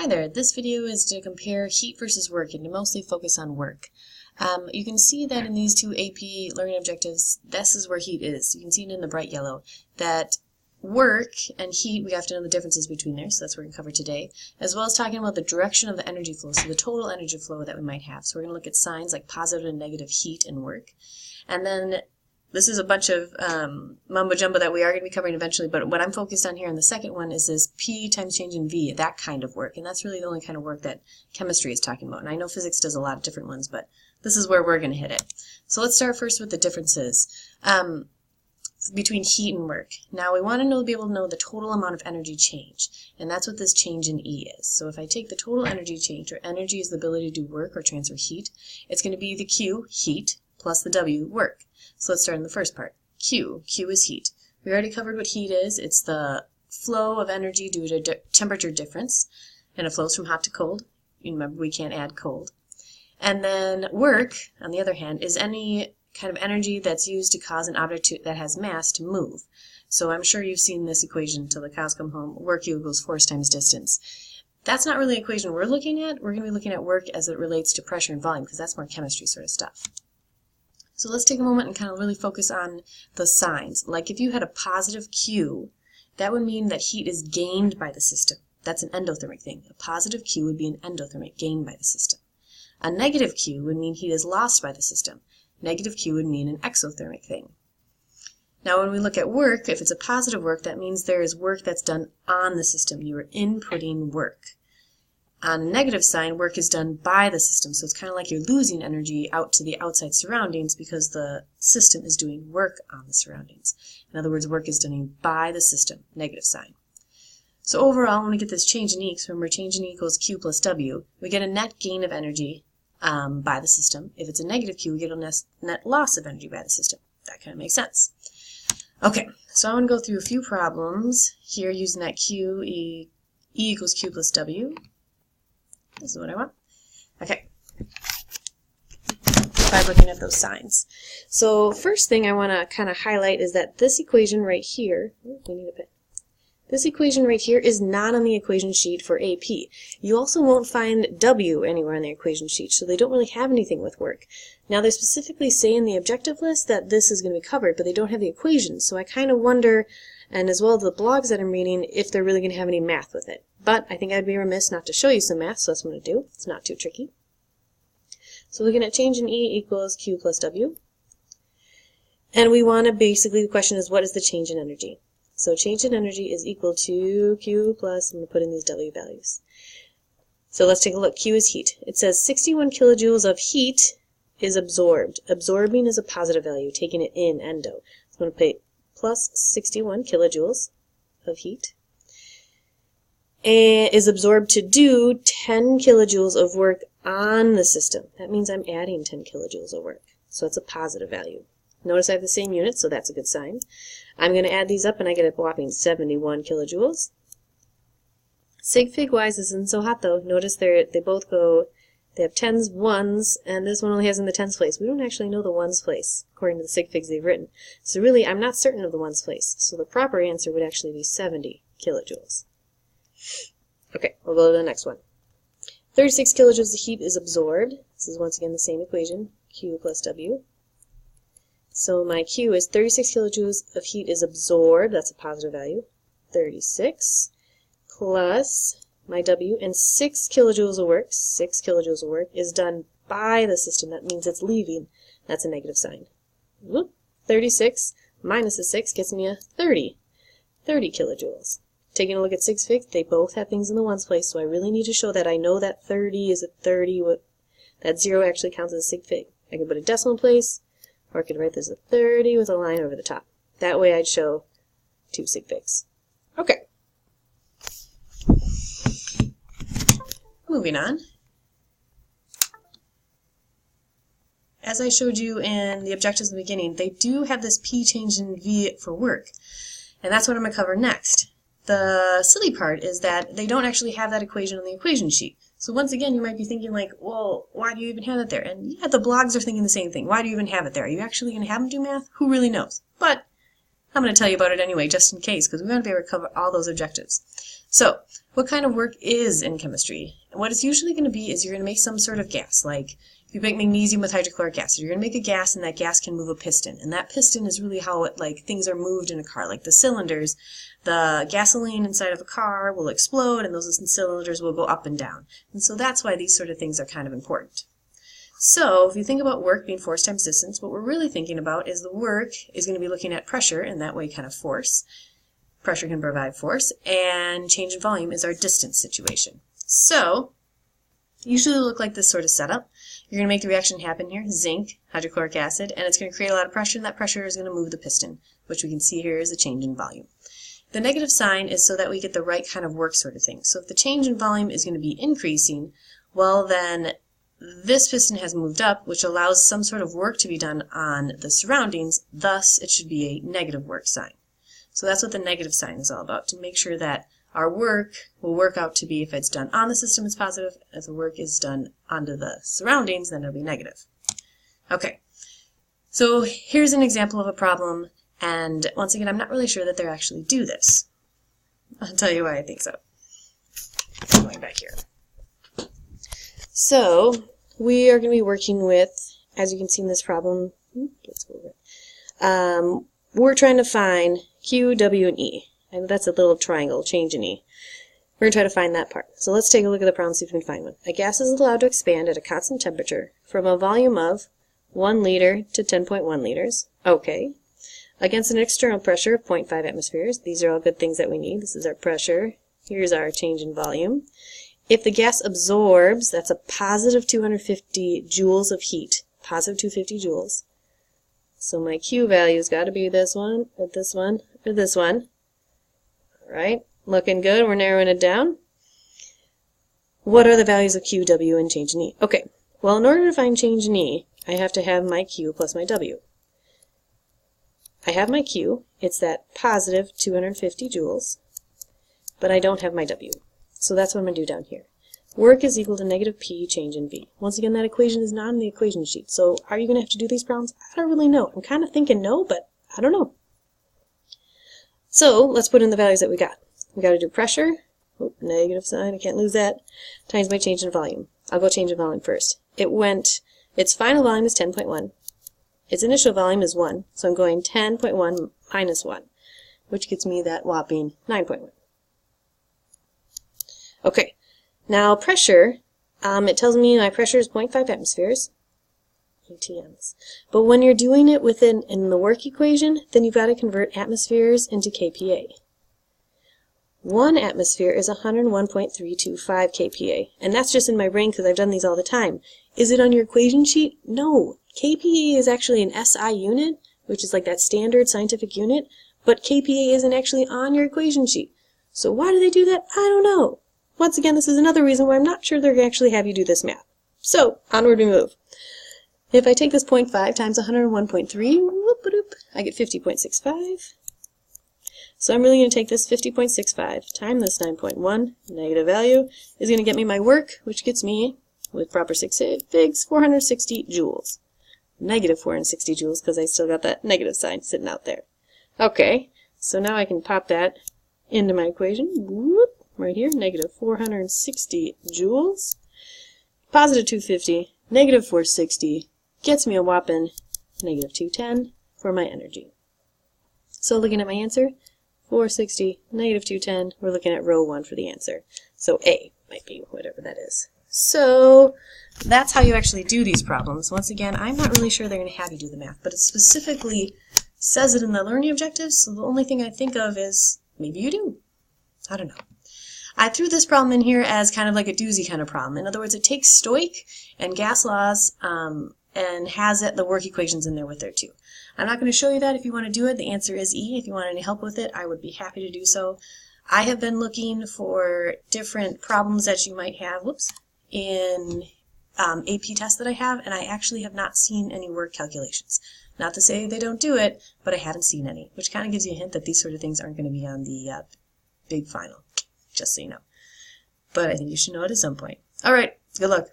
Hi there, this video is to compare heat versus work and to mostly focus on work. You can see that in these two AP learning objectives, this is where heat is. You can see it in the bright yellow, that work and heat, we have to know the differences between there, so that's what we're going to cover today, as well as talking about the direction of the energy flow, so the total energy flow that we might have. So we're going to look at signs like positive and negative heat and work. And then this is a bunch of mumbo jumbo that we are going to be covering eventually, but what I'm focused on here in the second one is this P times change in V, that kind of work, and that's really the only kind of work that chemistry is talking about. And I know physics does a lot of different ones, but this is where we're going to hit it. So let's start first with the differences between heat and work. Now we want to be able to know the total amount of energy change, and that's what this change in E is. So if I take the total energy change, or energy is the ability to do work or transfer heat, it's going to be the Q, heat, plus the W, work. So let's start in the first part. Q is heat. We already covered what heat is. It's the flow of energy due to temperature difference, and it flows from hot to cold. You remember we can't add cold. And then work, on the other hand, is any kind of energy that's used to cause an object that has mass to move. So I'm sure you've seen this equation till the cows come home. Work equals force times distance. That's not really the equation we're looking at. We're going to be looking at work as it relates to pressure and volume, because that's more chemistry sort of stuff. So let's take a moment and kind of really focus on the signs. Like if you had a positive Q, that would mean that heat is gained by the system. That's an endothermic thing. A positive Q would be an endothermic, gained by the system. A negative Q would mean heat is lost by the system. Negative Q would mean an exothermic thing. Now when we look at work, if it's a positive work, that means there is work that's done on the system. You are inputting work. On a negative sign, work is done by the system, so it's kind of like you're losing energy out to the outside surroundings because the system is doing work on the surroundings. In other words, work is done by the system, negative sign. So overall, when we get this change in E, because remember change in E equals Q plus W, we get a net gain of energy by the system. If it's a negative Q, we get a net loss of energy by the system. That kind of makes sense. Okay, so I'm going to go through a few problems here using that E equals Q plus W. This is what I want. Okay. By looking at those signs. So first thing I want to kind of highlight is that this equation right here, we need a pen. This equation right here is not on the equation sheet for AP. You also won't find W anywhere on the equation sheet, so they don't really have anything with work. Now they specifically say in the objective list that this is going to be covered, but they don't have the equations, so I kind of wonder, and as well as the blogs that I'm reading, if they're really going to have any math with it. But I think I'd be remiss not to show you some math, so that's what I'm going to do. It's not too tricky. So looking at change in E equals Q plus W. And we want to basically, the question is, what is the change in energy? So change in energy is equal to Q plus, I'm going to put in these W values. So let's take a look. Q is heat. It says 61 kilojoules of heat is absorbed. Absorbing is a positive value, taking it in, endo. So I'm going to put plus 61 kilojoules of heat. And is absorbed to do 10 kilojoules of work on the system. That means I'm adding 10 kilojoules of work. So it's a positive value. Notice I have the same unit, so that's a good sign. I'm going to add these up and I get a whopping 71 kilojoules. Sig fig wise isn't so hot though. Notice they both go, they have tens, ones, and this one only has in the tens place. We don't actually know the ones place according to the sig figs they've written. So really I'm not certain of the ones place. So the proper answer would actually be 70 kilojoules. Okay, we'll go to the next one. 36 kilojoules of heat is absorbed. This is once again the same equation, Q plus W. So my Q is 36 kilojoules of heat is absorbed, that's a positive value, 36, plus my W, and 6 kilojoules of work, 6 kilojoules of work, is done by the system. That means it's leaving. That's a negative sign. Whoop, 36 minus a 6 gets me a 30 kilojoules. Taking a look at sig figs, they both have things in the ones place, so I really need to show that I know that 30 is a 30, that 0 actually counts as a sig fig. I can put a decimal place, or I could write this as a 30 with a line over the top. That way I'd show 2 sig figs. Okay. Moving on. As I showed you in the objectives in the beginning, they do have this P change in V for work. And that's what I'm going to cover next. The silly part is that they don't actually have that equation on the equation sheet. So once again, you might be thinking like, well, why do you even have it there? And yeah, the blogs are thinking the same thing. Why do you even have it there? Are you actually going to have them do math? Who really knows? But I'm going to tell you about it anyway, just in case, because we want to be able to cover all those objectives. So, what kind of work is in chemistry? And what it's usually going to be is you're going to make some sort of gas, like if you make magnesium with hydrochloric acid, you're going to make a gas, and that gas can move a piston. And that piston is really how things are moved in a car, like the cylinders. The gasoline inside of a car will explode, and those cylinders will go up and down. And so that's why these sort of things are kind of important. So if you think about work being force times distance, what we're really thinking about is the work is going to be looking at pressure, and that way kind of force. Pressure can provide force, and change in volume is our distance situation. So, usually look like this sort of setup. You're going to make the reaction happen here, zinc, hydrochloric acid, and it's going to create a lot of pressure, and that pressure is going to move the piston, which we can see here is a change in volume. The negative sign is so that we get the right kind of work sort of thing. So if the change in volume is going to be increasing, well then this piston has moved up, which allows some sort of work to be done on the surroundings, thus it should be a negative work sign. So that's what the negative sign is all about, to make sure that our work will work out to be, if it's done on the system, it's positive. If the work is done onto the surroundings, then it'll be negative. Okay, so here's an example of a problem, and once again, I'm not really sure that they actually do this. I'll tell you why I think so. Going back here. So, we are going to be working with, as you can see in this problem, let's go over it. We're trying to find Q, W, and E. And that's a little triangle, change in E. We're going to try to find that part. So let's take a look at the problem, see if we can find one. A gas is allowed to expand at a constant temperature from a volume of 1 liter to 10.1 liters. Okay. Against an external pressure of 0.5 atmospheres. These are all good things that we need. This is our pressure. Here's our change in volume. If the gas absorbs, that's a positive 250 joules of heat. Positive 250 joules. So my Q value's got to be this one, or this one, or this one. Alright, looking good. We're narrowing it down. What are the values of Q, W, and change in E? Okay, well, in order to find change in E, I have to have my Q plus my W. I have my Q. It's that positive 250 joules, but I don't have my W. So that's what I'm going to do down here. Work is equal to negative P change in V. Once again, that equation is not in the equation sheet. So are you going to have to do these problems? I don't really know. I'm kind of thinking no, but I don't know. So let's put in the values that we got. We got to do pressure. Oh, negative sign. I can't lose that. Times my change in volume. I'll go change in volume first. Its final volume is 10.1. Its initial volume is 1. So I'm going 10.1 minus 1, which gets me that whopping 9.1. Okay. Now pressure, it tells me my pressure is 0.5 atmospheres, ATMs. But when you're doing it in the work equation, then you've got to convert atmospheres into kPa. 1 atmosphere is 101.325 kPa, and that's just in my brain because I've done these all the time. Is it on your equation sheet? No. kPa is actually an SI unit, which is like that standard scientific unit, but kPa isn't actually on your equation sheet. So why do they do that? I don't know. Once again, this is another reason why I'm not sure they're going to actually have you do this math. So, onward we move. If I take this 0.5 times 101.3, I get 50.65. So I'm really going to take this 50.65 times this 9.1, negative value, is going to get me my work, which gets me, with proper six figs, 460 joules. Negative 460 joules, because I still got that negative sign sitting out there. Okay, so now I can pop that into my equation. Whoop. Right here, negative 460 joules, positive 250, negative 460, gets me a whopping negative 210 for my energy. So looking at my answer, 460, negative 210, we're looking at row 1 for the answer. So A might be whatever that is. So that's how you actually do these problems. Once again, I'm not really sure they're going to have you do the math, but it specifically says it in the learning objectives, so the only thing I think of is maybe you do. I don't know. I threw this problem in here as kind of like a doozy kind of problem. In other words, it takes stoic and gas laws and has the work equations in there with it too. I'm not going to show you that if you want to do it. The answer is E. If you want any help with it, I would be happy to do so. I have been looking for different problems that you might have in AP tests that I have, and I actually have not seen any work calculations. Not to say they don't do it, but I haven't seen any, which kind of gives you a hint that these sort of things aren't going to be on the big final. Just so you know. But I think you should know it at some point. All right, good luck.